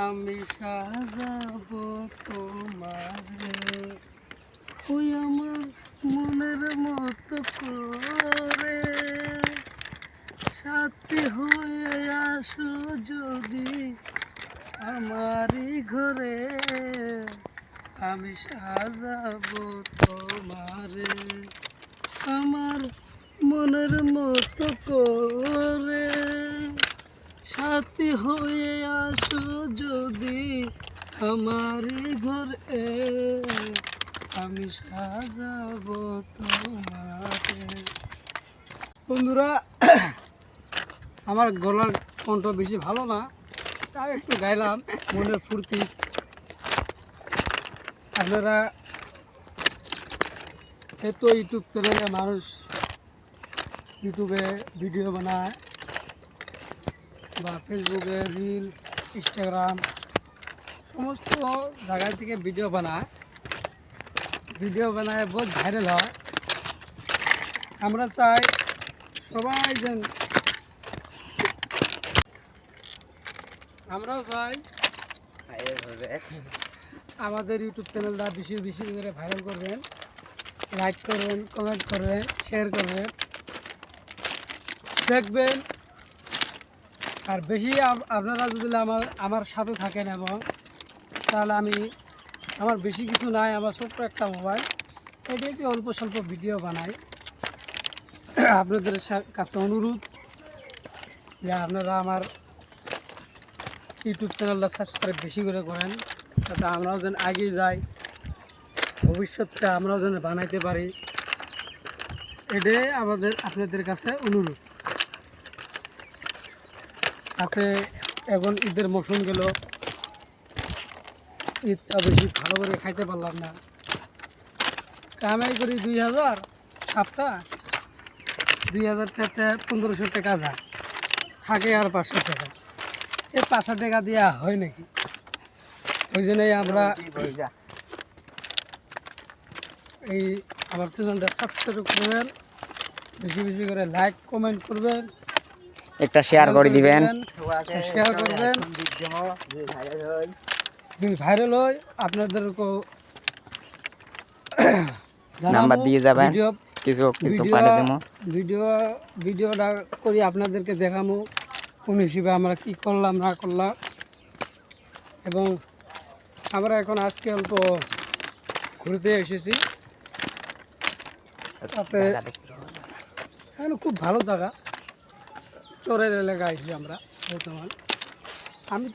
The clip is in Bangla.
আমি সাজাবো তোমারে, ওই আমার মনের মতো করে। সাথী হয়ে আসো যদি আমারই ঘরে, আমি সাজাবো তোমারে আমার মনের মতো করে। সাথী হয়ে আসো যদি আমারই ঘরে, আমি সাজাবো তোমারে। বন্ধুরা, আমার গলার কণ্ঠ বেশি ভালো না, তাই একটু গাইলাম মনের ফুর্তি। আপনারা এত ইউটিউব চ্যানেলে মানুষ ইউটিউবে ভিডিও বানায় বা ফেসবুকে রিল, ইনস্টাগ্রাম সমস্ত জায়গা থেকে ভিডিও বানায় বহুত ভাইরাল হয়। আমরা চাই সবাই যেন, আমরাও চাই আমাদের ইউটিউব চ্যানেলটা বেশি বেশি করে ভাইরাল করবেন, লাইক করবেন, কমেন্ট করবেন, শেয়ার করবেন, দেখবেন। আর বেশি আপনারা যদি আমার সাথে থাকেন, এবং তাহলে আমার বেশি কিছু নাই, আমার ছোট্ট একটা মোবাইল, এটাকে অল্প স্বল্প ভিডিও বানাই। আপনাদের কাছে অনুরোধ যে আপনারা আমার ইউটিউব চ্যানেলটা সাবস্ক্রাইব বেশি করে করেন, যাতে আমরাও যেন এগিয়ে যাই, ভবিষ্যৎটা আমরাও যেন বানাইতে পারি। এটাই আপনাদের কাছে অনুরোধ। তাতে এখন ঈদের মৌসুম গেল, ঈদটা বেশি ভালো করে খাইতে পারলাম না। কামাই করি 2000 সপ্তাহ, 2000 টাকাতে 1500 টাকা যায়, থাকে আর 500 টাকা। এই 500 টাকা দেওয়া হয় নাকি? ওই জন্যই আমরা এই আমার চ্যানেলটা সাবস্ক্রাইব করবেন, বেশি বেশি করে লাইক কমেন্ট করবেন, একটা শেয়ার করে দিবেন, শেয়ার করবেন। যদি ভাইরাল হয় আপনাদেরকেও নাম্বার দিয়ে যাবেন, কিছু পাঠিয়ে দেবো। ভিডিওটা করি আপনাদেরকে দেখাবো কোন হিসেবে আমরা কি করলাম না করলাম। এবং আমরা আজকে অল্প ঘুরতে এসেছি, তাতে এখানে খুব ভালো জায়গা, চরের এলাকায় আছি আমরা বর্তমান। আমি